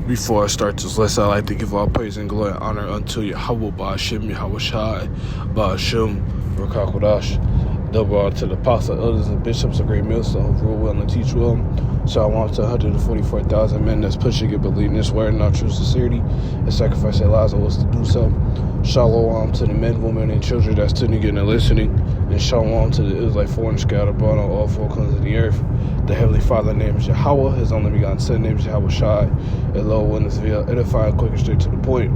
Before I start this lesson, I'd like to give all praise and glory and honor unto Yahweh, Ba'ashem, Yahweh Shai, Ba'ashem, Rakakodash. Double honor to the apostles, elders, and bishops of Great Millstone who rule well and teach well. Shalom to 144,000 men that's pushing and believing this word in our true sincerity and sacrifice their lives on us to do so. Shalom to the men, women, and children that's tuning in and listening. And shalom to the Israelite foreign scattered abroad on all four corners of the earth. The Heavenly Father name is Yahweh. His only begotten Son name is Yahweh Shai. And Lord, when this video edifying, quick and straight to the point.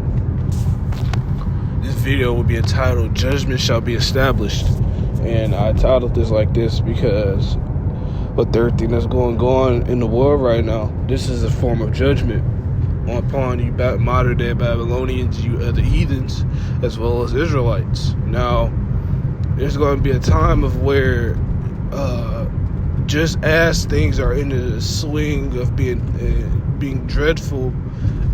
This video will be entitled, Judgment Shall Be Established. And I titled this like this because with everything that's going on in the world right now, this is a form of judgment upon you modern day Babylonians, you other heathens, as well as Israelites. Now, there's going to be a time of where just as things are in the swing of being dreadful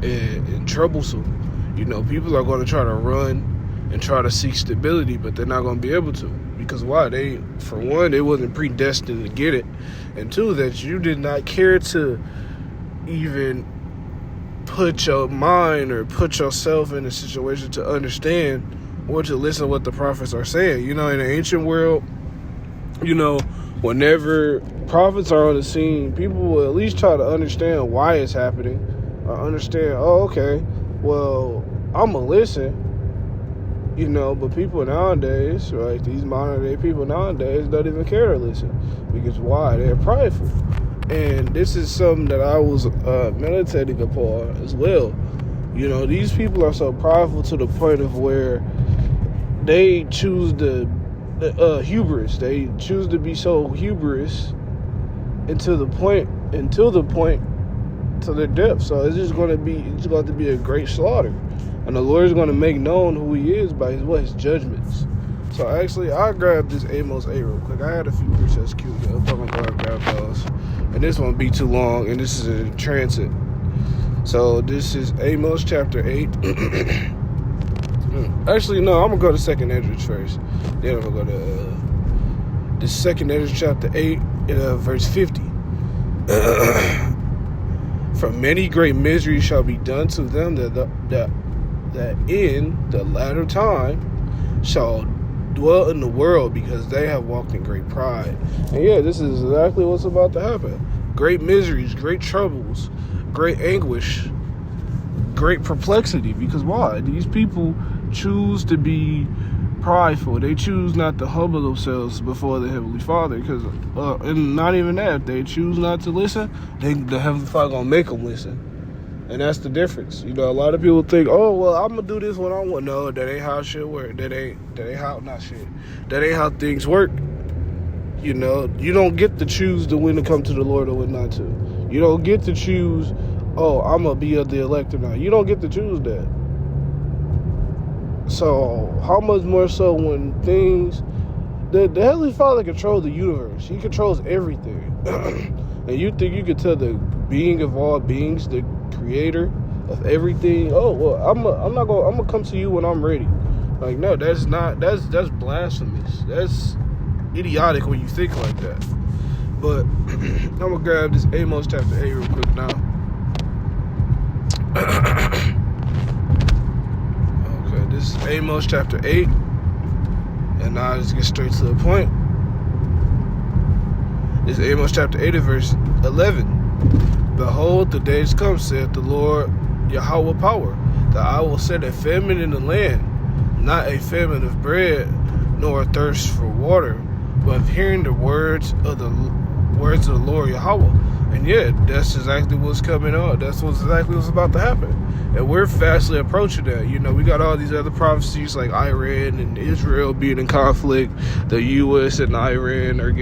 and troublesome, you know, people are going to try to run and try to seek stability, but they're not going to be able to. Because why? For one, they wasn't predestined to get it. And two, that you did not care to even put your mind or put yourself in a situation to understand or to listen to what the prophets are saying. You know, in the ancient world, you know, whenever prophets are on the scene, people will at least try to understand why it's happening. Or understand, oh, okay, well, I'm going to listen. You know, but people nowadays, right, these modern day people nowadays don't even care to listen. Because why? They're prideful. And this is something that I was meditating upon as well. You know, these people are so prideful to the point of where they choose the hubris. They choose to be so hubris until the point to their death. So it's going to be a great slaughter. And the Lord is going to make known who he is by his judgments. So actually, I grabbed this Amos 8 real quick. I had a few precepts queued up. I'm going to grab those. And this won't be too long, and this is in transit. So this is Amos chapter 8. Actually, no, I'm going to go to 2nd Esdras first. Then I'm going to go to this 2nd Esdras chapter 8, verse 50. For many great miseries shall be done to them that in the latter time shall dwell in the world, because they have walked in great pride. And yeah, this is exactly what's about to happen. Great miseries, great troubles, great anguish, great perplexity. Because why? These people choose to be prideful. They choose not to humble themselves before the Heavenly Father. Because, and not even that, if they choose not to listen, the Heavenly Father gonna make them listen. And that's the difference. You know, a lot of people think, oh, well, I'm going to do this when I want. No, that ain't how shit work. That ain't how things work. You know, you don't get to choose when to come to the Lord or when not to. You don't get to choose, oh, I'm going to be of the elect or not. You don't get to choose that. So, how much more so when things... The Heavenly Father controls the universe. He controls everything. And you think you could tell the being of all beings, the creator of everything, oh, well, I'm gonna come to you when I'm ready. Like, no, that's blasphemous. That's idiotic when you think like that. But I'm gonna grab this Amos chapter 8 real quick now. Okay, this is Amos chapter 8. And now let's get straight to the point. This is Amos chapter 8 verse 11. Behold, the days come, saith the Lord Yahweh power, that I will set a famine in the land, not a famine of bread, nor a thirst for water, but of hearing the words of the Lord Yahweh. And yeah, that's exactly what's coming on. That's exactly what's about to happen. And we're fastly approaching that. You know, we got all these other prophecies like Iran and Israel being in conflict. The U.S. and Iran are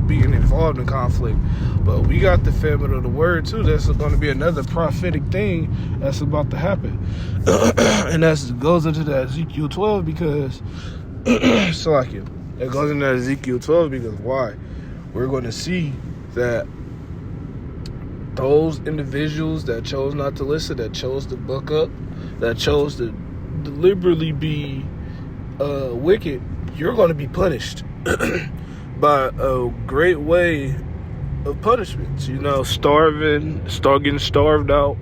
being involved in conflict. But we got the famine of the word too. That's going to be another prophetic thing that's about to happen. And that goes into that Ezekiel 12 because it goes into that Ezekiel 12 because why? We're going to see that those individuals that chose not to listen, that chose to buck up, that chose to deliberately be wicked, you're going to be punished by a great way of punishments. Getting starved out.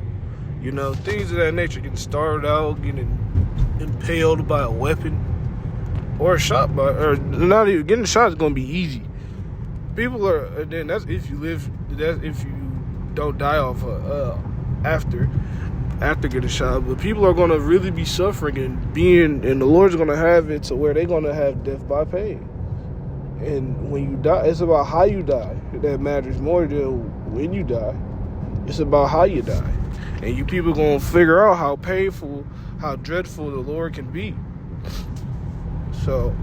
Things of that nature. Getting starved out, getting impaled by a weapon, or shot by, or not even getting shot is gonna be easy. People are, and then that's if you live. That's if you don't die off after getting shot. But people are gonna really be suffering and the Lord's gonna have it to where they're gonna have death by pain. And when you die, it's about how you die that matters more than when you die. It's about how you die. And you people gonna figure out how painful, how dreadful the Lord can be. So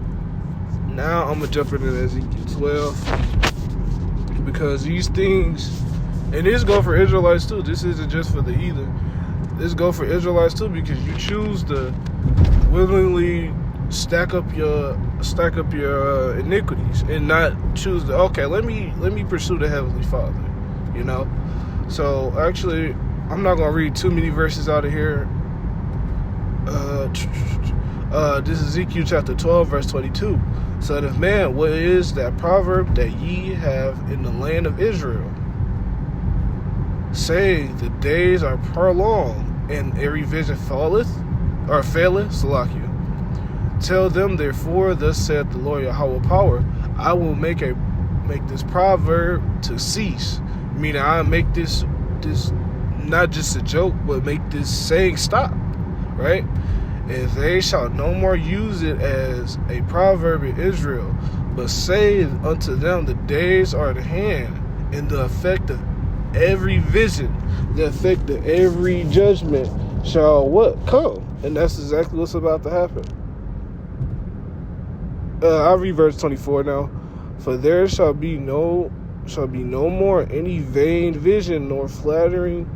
now I'm gonna jump into Ezekiel 12, because these things, and this go for Israelites too. This isn't just for the heathen. This go for Israelites too, because you choose to willingly stack up your iniquities and not choose to, okay, let me pursue the Heavenly Father. So actually, I'm not gonna read too many verses out of here. This is Ezekiel chapter 12, verse 22. Son of man, what is that proverb that ye have in the land of Israel, saying the days are prolonged and every vision faileth, Salakia. Tell them therefore, thus saith the Lord Yahweh power, I will make this proverb to cease. Meaning I make this not just a joke, but make this saying stop. Right? And they shall no more use it as a proverb in Israel, but say unto them, the days are at hand, and the effect of every vision, the effect of every judgment shall what? Come. And that's exactly what's about to happen. I'll read verse 24 now. For there shall be no more any vain vision nor flattering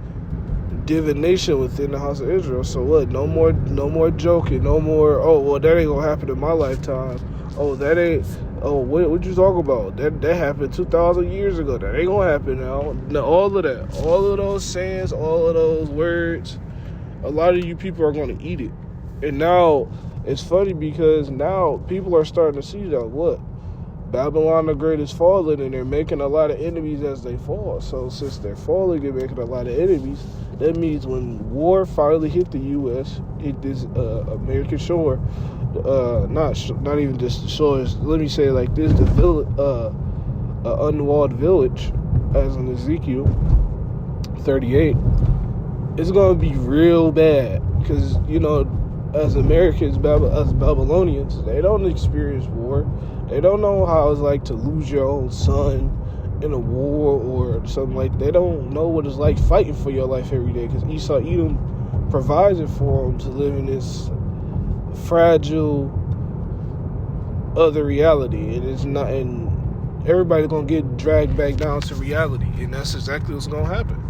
divination within the house of Israel. So what? No more joking. No more. Oh well, that ain't gonna happen in my lifetime. Oh, that ain't. Oh, what you talk about? That happened 2,000 years ago. That ain't gonna happen now. No, all of that, all of those sayings, all of those words. A lot of you people are gonna eat it. And now it's funny because now people are starting to see that what Babylon the Great is falling, and they're making a lot of enemies as they fall. So since they're falling and making a lot of enemies, that means when war finally hit the U.S., hit this American shore, not even just the shores. Let me say it like this: the village, unwalled village, as in Ezekiel 38, it's gonna be real bad because as Americans, as Babylonians, they don't experience war. They don't know how it's like to lose your own son in a war or something like that. They don't know what it's like fighting for your life every day, because Esau Edom provides it for them to live in this fragile other reality. And it's not, and everybody's going to get dragged back down to reality. And that's exactly what's going to happen.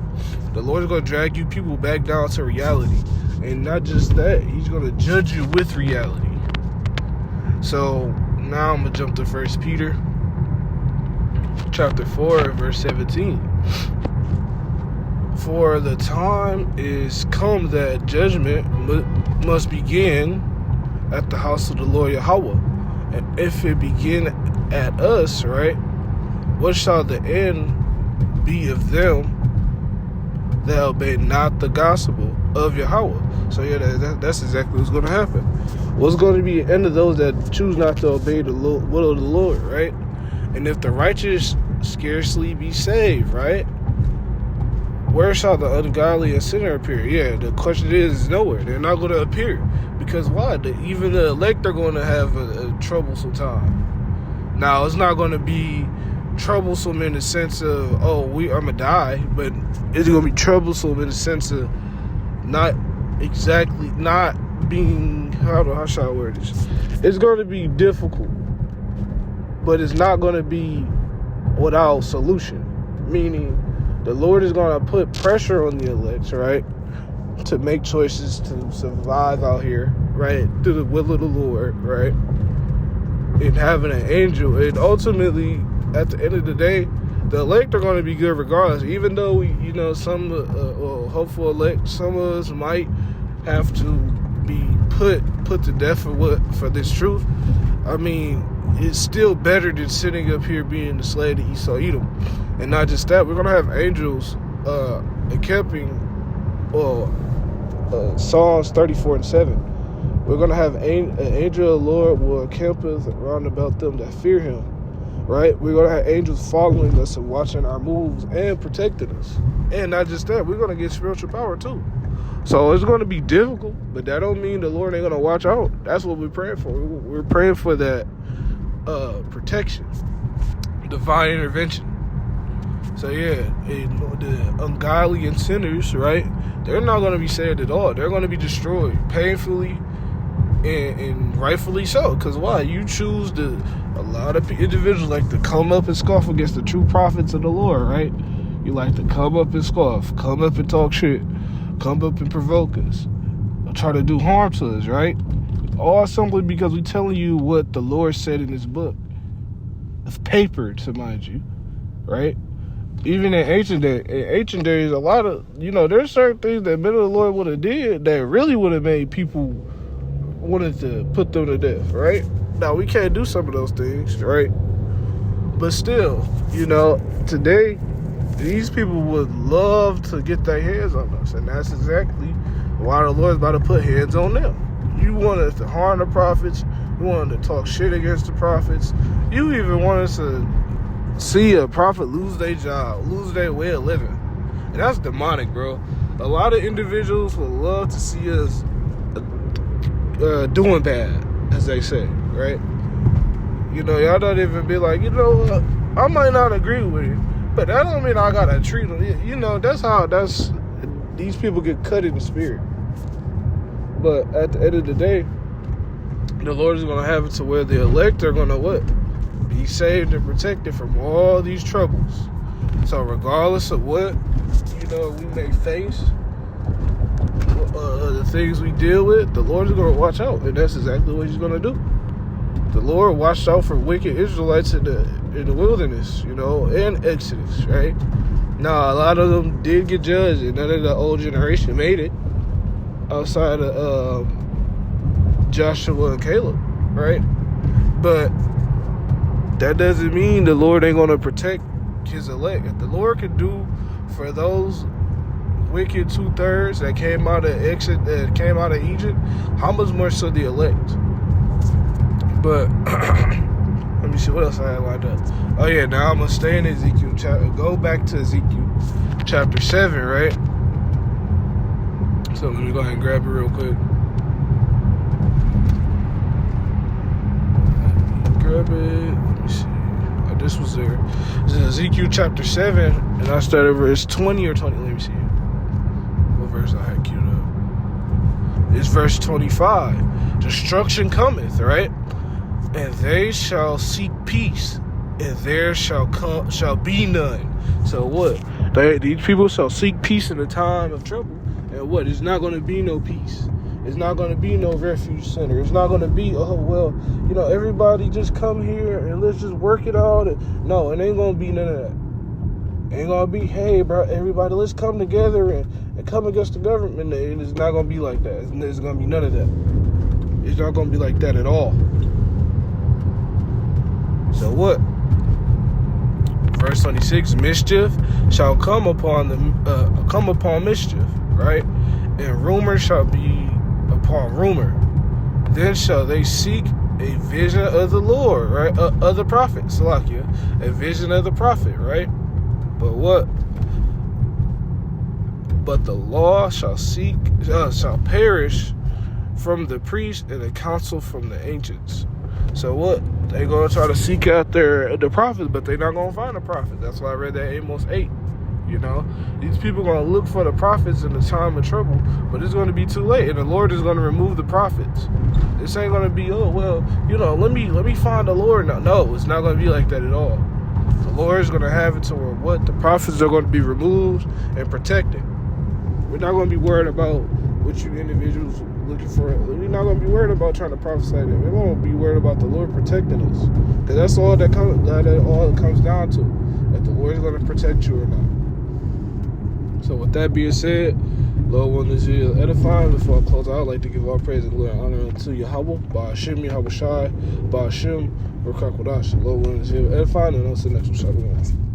The Lord's going to drag you people back down to reality. And not just that, he's going to judge you with reality. So now I'm going to jump to 1 Peter chapter 4, verse 17. For the time is come that judgment must begin at the house of the Lord Yahweh. And if it begin at us, right, what shall the end be of them that obey not the gospel of Yahweh? So yeah, that's exactly what's going to happen. What's going to be the end of those that choose not to obey the will of the Lord, right? And if the righteous scarcely be saved, right, where shall the ungodly and sinner appear? Yeah, the question is nowhere. They're not going to appear. Because why? Even the elect are going to have a troublesome time. Now, it's not going to be troublesome in the sense of, I'm going to die, but it's going to be troublesome in the sense of not being, how shall I word this? It's going to be difficult, but it's not going to be without solution. Meaning, the Lord is going to put pressure on the elect, right, to make choices to survive out here, right, through the will of the Lord, right, and having an angel. And ultimately, at the end of the day, the elect are going to be good regardless. Even though some hopeful elect, some of us might have to be put to death for this truth. I mean, it's still better than sitting up here being the slave to Esau Edom. And not just that, we're going to have angels encamping, Psalms 34:7. We're going to have an angel of the Lord will encamp us round about them that fear him, right? We're going to have angels following us and watching our moves and protecting us. And not just that, we're going to get spiritual power too. So it's going to be difficult, but that don't mean the Lord ain't going to watch out. That's what we're praying for. We're praying for that protection, divine intervention. So yeah, the ungodly and sinners, right? They're not going to be saved at all. They're going to be destroyed painfully and rightfully so. Because why? You choose a lot of individuals like to come up and scoff against the true prophets of the Lord, right? You like to come up and scoff, come up and talk shit, come up and provoke us, try to do harm to us, right? All simply because we're telling you what the Lord said in his book. It's paper, to mind you, right? Even in ancient days, a lot of, there's certain things that men of the Lord would have did that really would have made people wanted to put them to death, right? Now, we can't do some of those things, right? But still, today, these people would love to get their hands on us, and that's exactly why the Lord's about to put hands on them. You wanted to harm the prophets, you wanted to talk shit against the prophets, you even wanted to see a prophet lose their job, lose their way of living. And that's demonic, bro. A lot of individuals would love to see us doing bad, as they say, right? Y'all don't even be like, I might not agree with it, but that don't mean I gotta treat them. That's these people get cut in the spirit. But at the end of the day, the Lord is gonna have it to where the elect are gonna what? Be saved and protected from all these troubles. So regardless of what we may face, the things we deal with, the Lord is going to watch out, and that's exactly what he's going to do. The Lord watched out for wicked Israelites in the wilderness, and Exodus, right? Now, a lot of them did get judged, and none of the old generation made it outside of Joshua and Caleb, right? But that doesn't mean the Lord ain't going to protect his elect. If the Lord can do for those wicked 2/3 that came out of Egypt, how much more so the elect? But let me see what else I had lined up. Oh yeah, now I'm gonna stay in Ezekiel chapter. Go back to Ezekiel chapter 7, right? So let me go ahead and grab it real quick. Grab it. Let me see. Oh, this was there. This is Ezekiel chapter 7, and I started verse 20 or 20. Let me see. What verse I had queued up? It's verse 25. Destruction cometh, right? And they shall seek peace, and there shall be none. So what? These people shall seek peace in the time of trouble, and what? It's not going to be no peace. It's not going to be no refuge center. It's not going to be, everybody just come here and let's just work it out. No, it ain't going to be none of that. It ain't going to be, hey, bro, everybody, let's come together and come against the government. And it's not going to be like that. There's going to be none of that. It's not going to be like that at all. So what? Verse 26, mischief shall come upon mischief, right? And rumor shall be upon rumor. Then shall they seek a vision of the Lord, right? Of the prophet, Salakia. A vision of the prophet, right? But what? But the law shall perish from the priest and the counsel from the ancients. So what? They're going to try to seek out the prophets, but they're not going to find a prophet. That's why I read that Amos 8. These people are going to look for the prophets in the time of trouble, but it's going to be too late, and the Lord is going to remove the prophets. This ain't going to be, let me find the Lord now. No, it's not going to be like that at all. The Lord is going to have it to where what? The prophets are going to be removed and protected. We're not going to be worried about what you individuals looking for. We're not going to be worried about trying to prophesy to them. We're going to be worried about the Lord protecting us, because that's all that comes down to, that the Lord is going to protect you or not. So with that being said, Lord, willing this video is edifying. Before I close out, I'd like to give all praise and glory and honor unto Yahweh, Ba'ashem, Yahweh Shai, Ba'ashem, Ruach HaKodesh. Lord, willing this video is edifying, and I'll see you next one. Shalom.